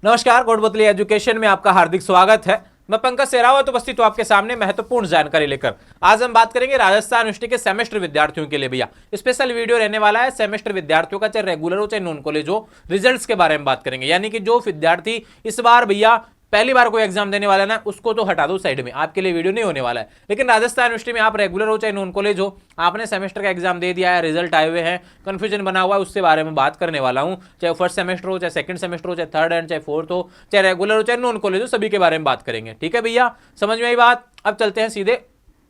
नमस्कार, कोटपुतली एजुकेशन में आपका हार्दिक स्वागत है। मैं पंकज सेरावत उपस्थित हूं आपके सामने महत्वपूर्ण जानकारी लेकर। आज हम बात करेंगे राजस्थान यूनिवर्सिटी के सेमेस्टर विद्यार्थियों के लिए। भैया स्पेशल वीडियो रहने वाला है सेमेस्टर विद्यार्थियों का, चाहे रेगुलर हो चाहे नॉन कॉलेज हो। रिजल्ट्स के बारे में बात करेंगे, यानी कि जो विद्यार्थी इस बार भैया पहली बार कोई एग्जाम देने वाला है ना, उसको तो हटा दो साइड में, आपके लिए वीडियो नहीं होने वाला है। लेकिन राजस्थान यूनिवर्सिटी में आप रेगुलर हो चाहे नॉन कॉलेज हो, आपने सेमेस्टर का एग्जाम दे दिया है, रिजल्ट आए हुए हैं, कंफ्यूजन बना हुआ है, उसके बारे में बात करने वाला हूं। चाहे फर्स्ट सेमेस्टर हो, चाहे सेकंड सेमेस्टर हो, चाहे थर्ड एंड चाहे फोर्थ हो, चाहे रेगुलर हो चाहे नॉन कॉलेज हो, सभी के बारे में बात करेंगे। ठीक है भैया, समझ में आई बात। अब चलते हैं सीधे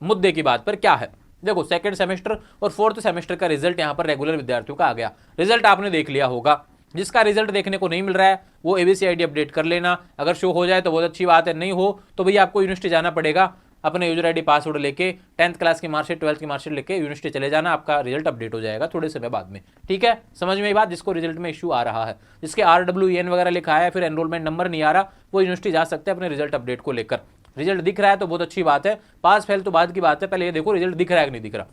मुद्दे की बात पर। क्या है, देखो सेकंड सेमेस्टर और फोर्थ सेमेस्टर का रिजल्ट यहां पर रेगुलर विद्यार्थियों का आ गया। रिजल्ट आपने देख लिया होगा। जिसका रिजल्ट देखने को नहीं मिल रहा है वो एबीसी आईडी अपडेट कर लेना। अगर शो हो जाए तो बहुत अच्छी बात है, नहीं हो तो भैया आपको यूनिवर्सिटी जाना पड़ेगा। अपने यूजर आईडी पासवर्ड लेके 10th क्लास की मार्कशीट 12th की मार्कशीट लेके यूनिवर्सिटी चले जाना। आपका रिजल्ट अपडेट हो जाएगा थोड़े समय बाद में। ठीक है, समझ में ये बात। जिसको रिजल्ट में इशू आ रहा है, जिसके RWEN वगैरह लिखा है, फिर एनरोलमेंट नंबर नहीं आ रहा, वो यूनिवर्सिटी जा सकते हैं अपने रिजल्ट अपडेट को लेकर। रिजल्ट दिख रहा है तो बहुत अच्छी बात है, पास फेल तो बाद की बात है, पहले ये देखो रिजल्ट दिख रहा है कि नहीं दिख रहा।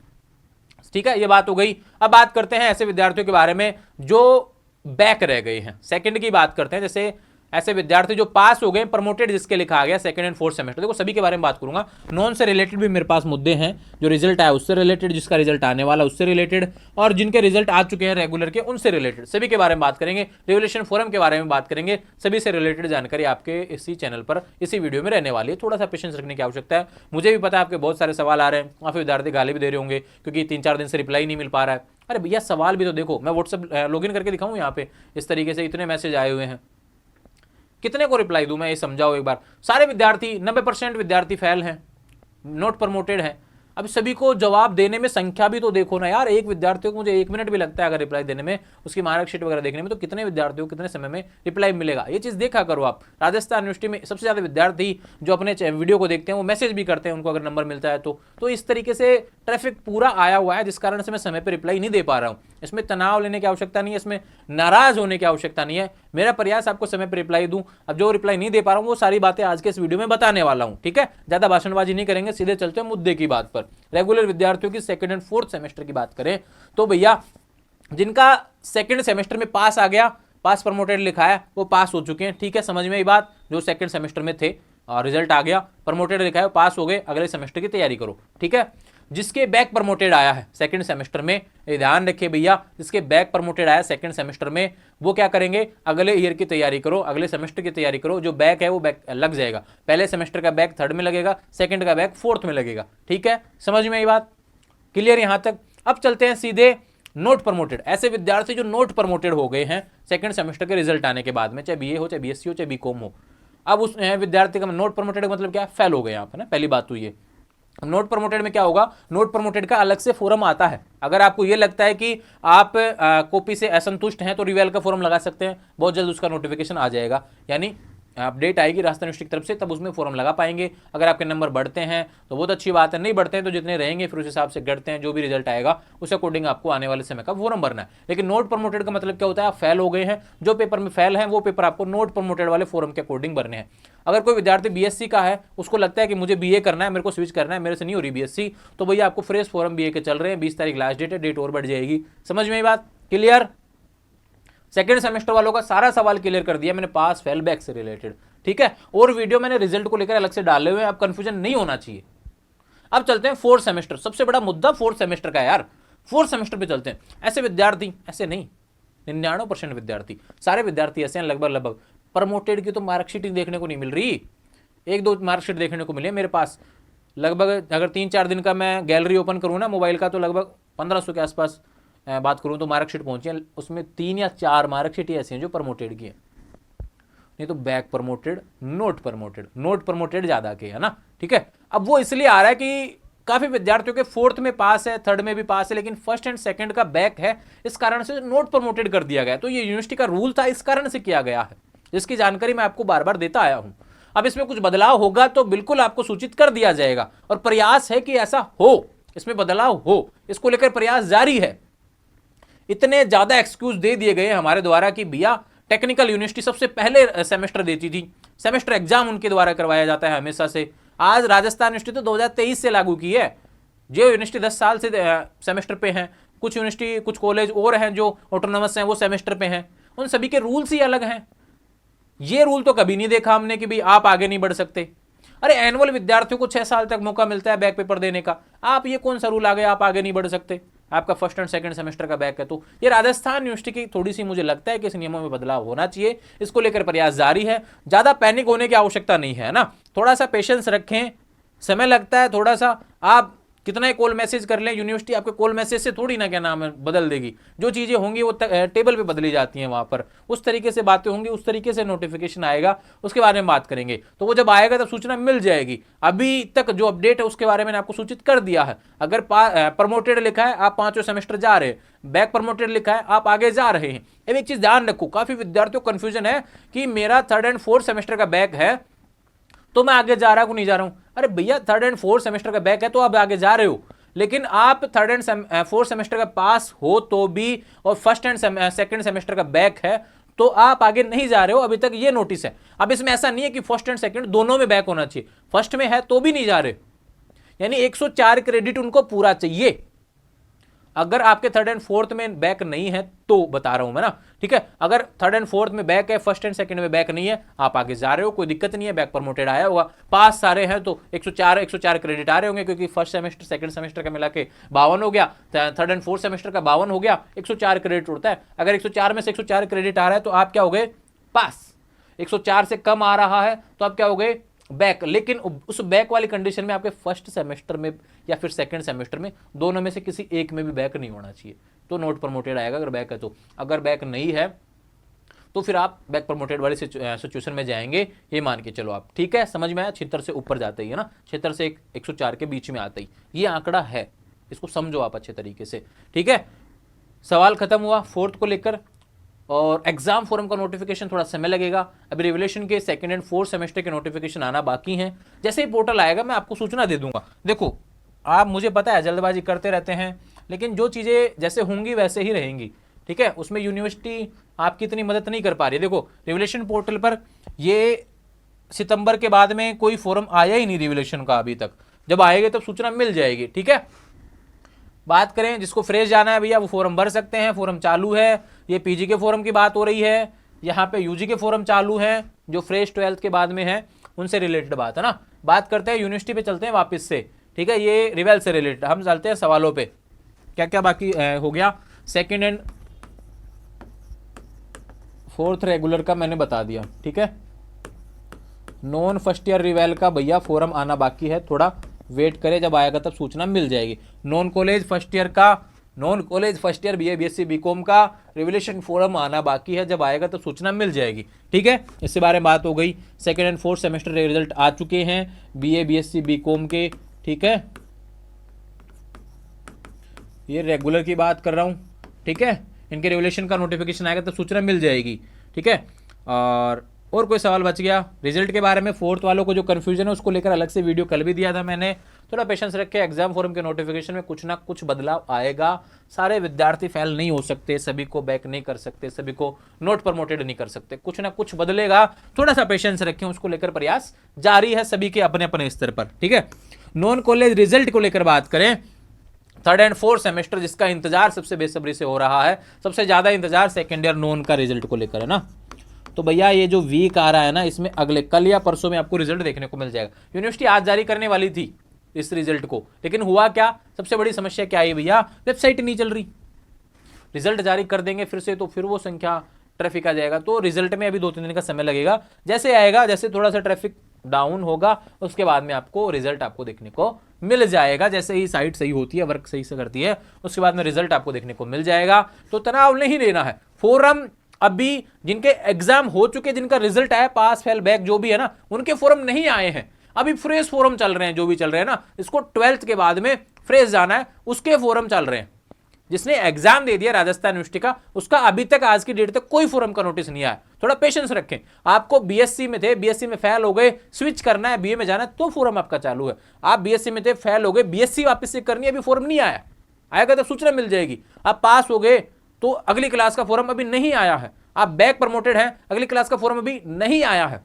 ठीक है, ये बात हो गई। अब बात करते हैं ऐसे विद्यार्थियों के बारे में जो बैक रह गए हैं। सेकंड की बात करते हैं, जैसे ऐसे विद्यार्थी जो पास हो गए, प्रमोटेड जिसके लिखा आ गया सेकंड एंड फोर्थ सेमेस्टर। देखो सभी के बारे में बात करूंगा। नॉन से रिलेटेड भी मेरे पास मुद्दे हैं, जो रिजल्ट आया उससे रिलेटेड, जिसका रिजल्ट आने वाला उससे रिलेटेड, और जिनके रिजल्ट आ चुके हैं रेगुलर के उनसे रिलेटेड, सभी के बारे में बात करेंगे। रिवोल्यूशन फोरम के बारे में बात करेंगे। सभी से रिलेटेड जानकारी आपके इसी चैनल पर इसी वीडियो में रहने वाली है। थोड़ा सा पेशेंस रखने की आवश्यकता है। मुझे भी पता है आपके बहुत सारे सवाल आ रहे हैं, काफी विद्यार्थी गाली भी दे रहे होंगे क्योंकि 3-4 दिन से रिप्लाई नहीं मिल पा रहा है। अरे भैया सवाल भी तो देखो, मैं व्हाट्सएप लॉगिन करके दिखाऊं यहाँ पे, इस तरीके से इतने मैसेज आए हुए हैं, कितने को रिप्लाई दूं मैं, ये समझाओ एक बार। सारे विद्यार्थी 90% विद्यार्थी फेल हैं, नॉट प्रमोटेड हैं। अब सभी को जवाब देने में संख्या भी तो देखो ना यार। एक विद्यार्थियों को मुझे 1 मिनट भी लगता है अगर रिप्लाई देने में, उसकी मार्कशीट वगैरह देखने में, तो कितने विद्यार्थियों को कितने समय में रिप्लाई मिलेगा, ये चीज देखा करो आप। राजस्थान यूनिवर्सिटी में सबसे ज्यादा विद्यार्थी जो अपने वीडियो को देखते हैं वो मैसेज भी करते हैं, उनको अगर नंबर मिलता है तो इस तरीके से ट्रैफिक पूरा आया हुआ है, जिस कारण से मैं समय पर रिप्लाई नहीं दे पा रहा हूँ। इसमें तनाव लेने की आवश्यकता नहीं है, इसमें नाराज होने की आवश्यकता नहीं है। मेरा प्रयास आपको समय पर रिप्लाई दूं। अब जो रिप्लाई नहीं दे पा रहा हूं वो सारी बातें आज के इस वीडियो में बताने वाला हूं। ठीक है, ज्यादा भाषणबाजी नहीं करेंगे, सीधे चलते हैं मुद्दे की बात पर। रेगुलर विद्यार्थियों की सेकंड एंड फोर्थ सेमेस्टर की बात करें तो भैया जिनका सेकंड सेमेस्टर में पास आ गया, पास प्रमोटेड लिखा है, वो पास हो चुके हैं। ठीक है, समझ में ये बात। जो सेकंड सेमेस्टर में थे और रिजल्ट आ गया, प्रमोटेड लिखा है, पास हो गए, अगले सेमेस्टर की तैयारी करो। ठीक है, जिसके बैक प्रमोटेड आया है सेकंड सेमेस्टर में, ये ध्यान रखिए भैया, जिसके बैक प्रमोटेड आया सेकंड सेमेस्टर में, वो क्या करेंगे, अगले ईयर की तैयारी करो, अगले सेमेस्टर की तैयारी करो। जो बैक है वो बैक लग जाएगा। पहले सेमेस्टर का बैक थर्ड में लगेगा, सेकंड का बैक फोर्थ में लगेगा। ठीक है, समझ में ये बात क्लियर यहां तक। अब चलते हैं सीधे नोट प्रमोटेड। ऐसे विद्यार्थी जो नोट प्रमोटेड हो गए हैं सेकंड सेमेस्टर के रिजल्ट आने के बाद में, चाहे बीए हो, चाहे बीएससी हो, चाहे बीकॉम हो। अब उस विद्यार्थी का नोट प्रमोटेड मतलब क्या, फेल हो गए यहाँ पर ना, पहली बात तो ये। नोट प्रमोटेड में क्या होगा, नोट प्रमोटेड का अलग से फोरम आता है। अगर आपको ये लगता है कि आप कॉपी से असंतुष्ट हैं तो रिवेल का फोरम लगा सकते हैं, बहुत जल्द उसका नोटिफिकेशन आ जाएगा, यानी अपडेट आएगी राजस्थान यूनिवर्सिटी की तरफ से, तब उसमें फॉर्म लगा पाएंगे। अगर आपके नंबर बढ़ते हैं तो बहुत अच्छी बात है, नहीं बढ़ते हैं तो जितने रहेंगे फिर उस हिसाब से गढ़ते हैं, जो भी रिजल्ट आएगा उस अकॉर्डिंग आपको आने वाले समय का फॉर्म भरना है। लेकिन नोट प्रमोटेड का मतलब क्या होता है, आप फेल हो गए हैं, जो पेपर में फेल है वो पेपर आपको नोट प्रमोटेड वाले फॉर्म के अकॉर्डिंग भरने हैं। अगर कोई विद्यार्थी बीएससी का है, उसको लगता है कि मुझे बीए करना है, मेरे को स्विच करना है, मेरे से नहीं हो रही बीएससी, तो भैया आपको फ्रेश फॉर्म बीए के चल रहे हैं, 20 तारीख लास्ट डेट है, डेट और बढ़ जाएगी। समझ में ये बात क्लियर। सेकंड सेमेस्टर वालों का सारा सवाल क्लियर कर दिया मैंने, पास फेल बैक से रिलेटेड। ठीक है, और वीडियो मैंने रिजल्ट को लेकर अलग से डाले हुए हैं, अब कंफ्यूजन नहीं होना चाहिए। अब चलते हैं फोर्थ सेमेस्टर। सबसे बड़ा मुद्दा फोर्थ सेमेस्टर का है यार। फोर्थ सेमेस्टर पे चलते हैं। ऐसे विद्यार्थी, ऐसे नहीं, 99% विद्यार्थी, सारे विद्यार्थी ऐसे हैं लगभग। प्रमोटेड की तो मार्कशीट ही देखने को नहीं मिल रही, 1-2 मार्कशीट देखने को मिली है मेरे पास। लगभग अगर 3-4 दिन का मैं गैलरी ओपन करूँ ना मोबाइल का, तो लगभग 1500 के आसपास बात करूँ तो मार्कशीट पहुंची है। उसमें 3 या 4 मार्कशीट ऐसी हैं जो प्रमोटेड की है, नहीं तो बैक प्रमोटेड, नोट प्रमोटेड ज्यादा के है ना। ठीक है, अब वो इसलिए आ रहा है कि काफी विद्यार्थियों के फोर्थ में पास है, थर्ड में भी पास है, लेकिन फर्स्ट एंड सेकंड का बैक है, इस कारण से नोट प्रमोटेड कर दिया गया। तो ये यूनिवर्सिटी का रूल था, इस कारण से किया गया है, जिसकी जानकारी मैं आपको बार बार देता आया हूं। अब इसमें कुछ बदलाव होगा तो बिल्कुल आपको सूचित कर दिया जाएगा, और प्रयास है कि ऐसा हो, इसमें बदलाव हो, इसको लेकर प्रयास जारी है। इतने ज्यादा एक्सक्यूज दे दिए गए हमारे द्वारा कि भैया टेक्निकल यूनिवर्सिटी सबसे पहले सेमेस्टर देती थी, सेमेस्टर एग्जाम उनके द्वारा करवाया जाता है हमेशा से। आज राजस्थान यूनिवर्सिटी तो 2023 से लागू की है। जो यूनिवर्सिटी 10 साल से सेमेस्टर पे हैं, कुछ यूनिवर्सिटी, कुछ कॉलेज और हैं जो ऑटोनॉमस हैं, वो सेमेस्टर पे हैं, उन सभी के रूल्स ही अलग हैं। ये रूल तो कभी नहीं देखा हमने कि भाई आप आगे नहीं बढ़ सकते। अरे एनुअल विद्यार्थियों को 6 साल तक मौका मिलता है बैक पेपर देने का, आप ये कौन सा रूल आ गया आप आगे नहीं बढ़ सकते, आपका फर्स्ट एंड सेकंड सेमेस्टर का बैक है। तो ये राजस्थान यूनिवर्सिटी की थोड़ी सी मुझे लगता है कि इस नियमों में बदलाव होना चाहिए, इसको लेकर प्रयास जारी है, ज्यादा पैनिक होने की आवश्यकता नहीं है ना, थोड़ा सा पेशेंस रखें, समय लगता है थोड़ा सा। आप कितना ही कॉल मैसेज कर लें, यूनिवर्सिटी आपके कॉल मैसेज से थोड़ी ना क्या नाम है बदल देगी, जो चीज़ें होंगी वो टेबल पे बदली जाती हैं, वहाँ पर उस तरीके से बातें होंगी, उस तरीके से नोटिफिकेशन आएगा, उसके बारे में बात करेंगे। तो वो जब आएगा तब सूचना मिल जाएगी। अभी तक जो अपडेट है उसके बारे में आपको सूचित कर दिया है। अगर प्रमोटेड लिखा है आप 5वें सेमेस्टर जा रहे हैं, बैक प्रमोटेड लिखा है आप आगे जा रहे हैं। अब एक चीज़ ध्यान रखो, काफ़ी विद्यार्थियों को कन्फ्यूजन है कि मेरा 3rd एंड 4th सेमेस्टर का बैक है तो मैं आगे जा रहा हूं नहीं जा रहा हूं। अरे भैया 3rd एंड 4th सेमेस्टर का बैक है तो आप आगे जा रहे हो, लेकिन आप 3rd एंड 4th सेमेस्टर का पास हो तो भी और फर्स्ट एंड सेकंड सेमेस्टर का बैक है तो आप आगे नहीं जा रहे हो, अभी तक ये नोटिस है। अब इसमें ऐसा नहीं है कि फर्स्ट एंड सेकंड दोनों में बैक होना चाहिए, फर्स्ट में है तो भी नहीं जा रहे, यानी 104 क्रेडिट उनको पूरा चाहिए। अगर आपके 3rd एंड 4th में बैक नहीं है तो बता रहा हूं मैं ना, ठीक है। अगर 3rd एंड 4th में बैक है, फर्स्ट एंड सेकंड में बैक नहीं है, आप आगे जा रहे हो, कोई दिक्कत नहीं है, बैक प्रमोटेड आया होगा, पास सारे हैं तो 104 क्रेडिट आ रहे होंगे, क्योंकि फर्स्ट सेमेस्टर सेकंड सेमेस्टर का मिला के 52 हो गया, 3rd एंड 4th सेमेस्टर का 52 हो गया, 104 क्रेडिट उड़ता है। अगर 104 में से 104 क्रेडिट आ रहा है तो आप क्या हो गए, पास। 104 से कम आ रहा है तो आप क्या हो गए, बैक। लेकिन उस बैक वाली कंडीशन में आपके फर्स्ट सेमेस्टर में या फिर सेकंड सेमेस्टर में दोनों में से किसी एक में भी बैक नहीं होना चाहिए, तो नोट प्रमोटेड आएगा अगर बैक है तो। अगर बैक नहीं है तो फिर आप बैक प्रमोटेड वाली सिचुएशन में जाएंगे, ये मान के चलो आप, ठीक है। समझ में आया, 76 से ऊपर जाते ही है ना, 76 से 104 के बीच में आते ही ये आंकड़ा है, इसको समझो आप अच्छे तरीके से, ठीक है। सवाल खत्म हुआ 4th को लेकर, और एग्जाम फोरम का नोटिफिकेशन थोड़ा समय लगेगा। अभी रिवोल्यूशन के 2nd एंड 4th सेमेस्टर के नोटिफिकेशन आना बाकी हैं, जैसे ही पोर्टल आएगा मैं आपको सूचना दे दूंगा। देखो आप, मुझे पता है जल्दबाजी करते रहते हैं, लेकिन जो चीज़ें जैसे होंगी वैसे ही रहेंगी, ठीक है। उसमें यूनिवर्सिटी आपकी इतनी मदद नहीं कर पा रही है। देखो रिवोल्यूशन पोर्टल पर ये सितंबर के बाद में कोई फोरम आया ही नहीं रिवोल्यूशन का अभी तक, जब आएगा तब सूचना मिल जाएगी, ठीक है। बात करें जिसको फ्रेश जाना है भैया वो फोरम भर सकते हैं, फोरम चालू है। ये पीजी के फोरम की बात हो रही है, यहाँ पे यूजी के फोरम चालू हैं, जो फ्रेश 12th के बाद में है उनसे रिलेटेड बात है ना। बात करते हैं यूनिवर्सिटी पे, चलते हैं वापस से, ठीक है। ये रिवेल से रिलेटेड हम चलते हैं सवालों पे, क्या क्या बाकी हो गया। 2nd एंड 4th रेगुलर का मैंने बता दिया, ठीक है। नॉन फर्स्ट ईयर रिवेल का भैया फोरम आना बाकी है, थोड़ा वेट करें, जब आएगा तब सूचना मिल जाएगी। Non college first year BA BSc BCom का रिवोल्यूशन फोरम आना बाकी है, जब आएगा तब सूचना मिल जाएगी, ठीक है। इससे बारे में बात हो गई। 2nd एंड 4th सेमेस्टर के रिजल्ट आ चुके हैं बीए बीएससी बीकॉम के, ठीक है। ये रेगुलर की बात कर रहा हूँ, ठीक है। इनके रिवोल्यूशन का नोटिफिकेशन आएगा तब सूचना मिल जाएगी, ठीक है। और कोई सवाल बच गया रिजल्ट के बारे में? 4th वालों को जो कन्फ्यूजन है उसको लेकर अलग से वीडियो कल भी दिया था मैंने, थोड़ा पेशेंस रख के। एग्जाम फोरम के नोटिफिकेशन में कुछ ना कुछ बदलाव आएगा। सारे विद्यार्थी फेल नहीं हो सकते, सभी को बैक नहीं कर सकते, सभी को नोट प्रमोटेड नहीं कर सकते, कुछ ना कुछ बदलेगा। थोड़ा सा पेशेंस रखें, उसको लेकर प्रयास जारी है सभी के अपने अपने स्तर पर, ठीक है। नॉन कॉलेज रिजल्ट को लेकर बात करें, 3rd एंड 4th सेमेस्टर जिसका इंतजार सबसे बेसब्री से हो रहा है, सबसे ज्यादा इंतजार 2nd ईयर नॉन का रिजल्ट को लेकर है ना। तो भैया ये जो वीक आ रहा है ना, इसमें अगले कल या परसों में आपको रिजल्ट देखने को मिल जाएगा। यूनिवर्सिटी आज जारी करने वाली थी इस रिजल्ट को, लेकिन हुआ क्या, सबसे बड़ी समस्या क्या है भैया, वेबसाइट नहीं चल रही। रिजल्ट जारी कर देंगे फिर से तो फिर वो संख्या ट्रैफिक आ जाएगा, तो रिजल्ट में अभी 2-3 दिन का समय लगेगा। जैसे आएगा, जैसे थोड़ा सा ट्रैफिक डाउन होगा उसके बाद में आपको रिजल्ट आपको देखने को मिल जाएगा। जैसे ही साइट सही होती है, वर्क सही से करती है, उसके बाद में रिजल्ट आपको देखने को मिल जाएगा। तो तनाव नहीं लेना है। फोरम अभी जिनके एग्जाम हो चुके, जिनका रिजल्ट आया, पास फेल बैक जो भी है ना, उनके फोरम नहीं आए हैं। अभी फ्रेश फोरम चल रहे हैं, जो भी चल रहे हैं ना, इसको 12th के बाद में फ्रेश जाना है, उसके फोरम चल रहे हैं। जिसने एग्जाम दे दिया राजस्थान यूनिवर्सिटी का, उसका अभी तक आज की डेट तक कोई फोरम का नोटिस नहीं आया। थोड़ा पेशेंस रखें। आपको बीएससी में थे, बीएससी में फेल हो गए, स्विच करना है, बीए में जाना है, तो फोरम आपका चालू है। आप बीएससी में थे, फेल हो गए, बीएससी वापस से करनी है, अभी फोरम नहीं आया, आएगा तो सूचना मिल जाएगी। आप पास हो गए तो अगली क्लास का फोरम अभी नहीं आया है। आप बैक प्रमोटेड हैं, अगली क्लास का फोरम अभी नहीं आया है,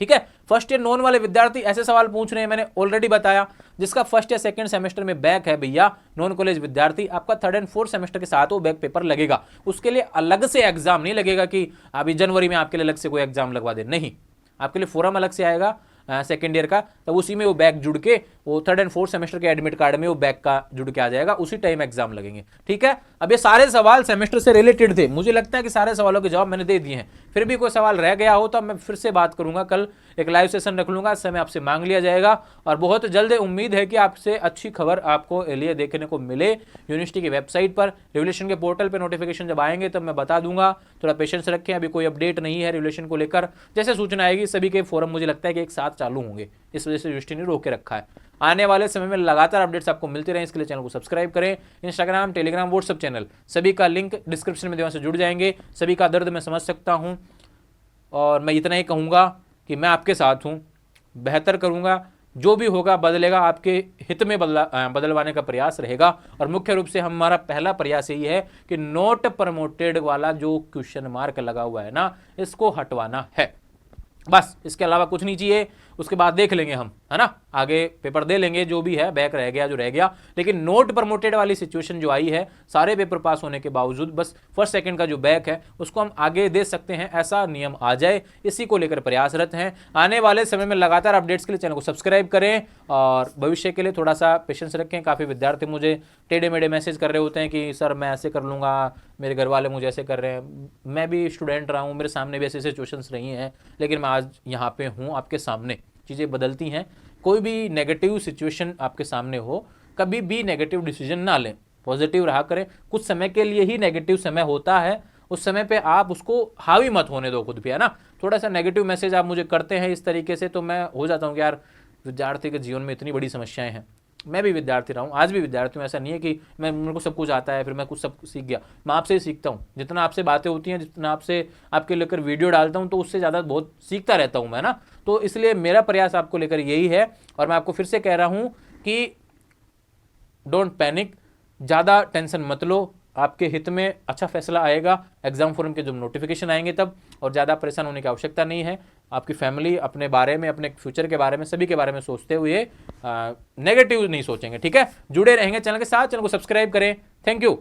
ठीक है। फर्स्ट ईयर नॉन वाले विद्यार्थी ऐसे सवाल पूछ रहे हैं, मैंने ऑलरेडी बताया। जिसका फर्स्ट या सेकंड सेमेस्टर में बैक है भैया, नॉन कॉलेज विद्यार्थी, आपका थर्ड एंड फोर्थ सेमेस्टर के साथ वो बैक पेपर लगेगा। उसके लिए अलग से एग्जाम नहीं लगेगा कि अभी जनवरी में आपके लिए अलग से कोई एग्जाम लगवा दे, नहीं, आपके लिए फॉर्म अलग से आएगा सेकेंड ईयर का, तब उसी में वो बैक जुड़ के वो थर्ड एंड फोर्थ सेमेस्टर के एडमिट कार्ड में वो बैक का जुड़ के आ जाएगा, उसी टाइम एग्जाम लगेंगे, ठीक है। अब ये सारे सवाल सेमेस्टर से रिलेटेड थे, मुझे लगता है कि सारे सवालों के जवाब मैंने दे दिए हैं। फिर भी कोई सवाल रह गया हो तो मैं फिर से बात करूंगा, कल एक लाइव सेशन रख लूंगा, इस समय आपसे मांग लिया जाएगा। और बहुत जल्द उम्मीद है कि आपसे अच्छी खबर आपको लिए देखने को मिले यूनिवर्सिटी की वेबसाइट पर, रेगुलेशन के पोर्टल पर नोटिफिकेशन जब आएंगे तब मैं बता दूंगा। थोड़ा पेशेंस रखें, अभी कोई अपडेट नहीं है रेगुलेशन को लेकर, जैसे सूचना आएगी सभी के फोरम मुझे लगता है कि एक साथ चालू होंगे, इस वजह से यूनिवर्सिटी ने रोक के रखा है। आने वाले समय में लगातार अपडेट्स आपको मिलते रहें, इसके लिए चैनल को सब्सक्राइब करें। इंस्टाग्राम, टेलीग्राम, व्हाट्सएप चैनल सभी का लिंक डिस्क्रिप्शन में देने से जुड़ जाएंगे। सभी का दर्द मैं समझ सकता हूं और मैं इतना ही कहूंगा कि मैं आपके साथ हूं, बेहतर करूंगा, जो भी होगा बदलेगा, आपके हित में बदलवाने का प्रयास रहेगा। और मुख्य रूप से हमारा पहला प्रयास यही है कि नॉट प्रमोटेड वाला जो क्वेश्चन मार्क लगा हुआ है ना, इसको हटवाना है, बस, इसके अलावा कुछ नहीं चाहिए। उसके बाद देख लेंगे हम, है ना, आगे पेपर दे लेंगे, जो भी है, बैक रह गया जो रह गया। लेकिन नोट प्रमोटेड वाली सिचुएशन जो आई है, सारे पेपर पास होने के बावजूद बस फर्स्ट सेकंड का जो बैक है उसको हम आगे दे सकते हैं, ऐसा नियम आ जाए, इसी को लेकर प्रयासरत हैं। आने वाले समय में लगातार अपडेट्स के लिए चैनल को सब्सक्राइब करें और भविष्य के लिए थोड़ा सा पेशेंस रखें। काफ़ी विद्यार्थी मुझे टेढ़े मेढ़े मैसेज कर रहे होते हैं कि सर मैं ऐसे कर लूँगा, मेरे घर वाले मुझे ऐसे कर रहे हैं। मैं भी स्टूडेंट रहा हूँ, मेरे सामने भी ऐसी सिचुएशंस रही हैं, लेकिन मैं आज यहाँ पे हूँ आपके सामने। चीज़ें बदलती हैं, कोई भी नेगेटिव सिचुएशन आपके सामने हो, कभी भी नेगेटिव डिसीजन ना लें, पॉजिटिव रहा करें। कुछ समय के लिए ही नेगेटिव समय होता है, उस समय पे आप उसको हावी मत होने दो खुद पे, है ना। थोड़ा सा नेगेटिव मैसेज आप मुझे करते हैं इस तरीके से, तो मैं हो जाता हूँ कि यार विद्यार्थी के जीवन में इतनी बड़ी समस्याएं हैं। मैं भी विद्यार्थी रहा हूँ, आज भी विद्यार्थी हूँ, ऐसा नहीं है कि मेरे को सब कुछ आता है फिर मैं कुछ सब सीख गया। मैं आपसे ही सीखता हूँ, जितना आपसे बातें होती हैं, जितना आपसे आपके लेकर वीडियो डालता हूँ, तो उससे ज़्यादा बहुत सीखता रहता हूँ मैं ना। तो इसलिए मेरा प्रयास आपको लेकर यही है। और मैं आपको फिर से कह रहा हूँ कि डोंट पैनिक, ज़्यादा टेंशन मत लो, आपके हित में अच्छा फैसला आएगा एग्जाम फॉर्म के जब नोटिफिकेशन आएंगे तब। और ज़्यादा परेशान होने की आवश्यकता नहीं है। आपकी फैमिली अपने बारे में, अपने फ्यूचर के बारे में, सभी के बारे में सोचते हुए नेगेटिव नहीं सोचेंगे, ठीक है। जुड़े रहेंगे चैनल के साथ, चैनल को सब्सक्राइब करें। Thank you.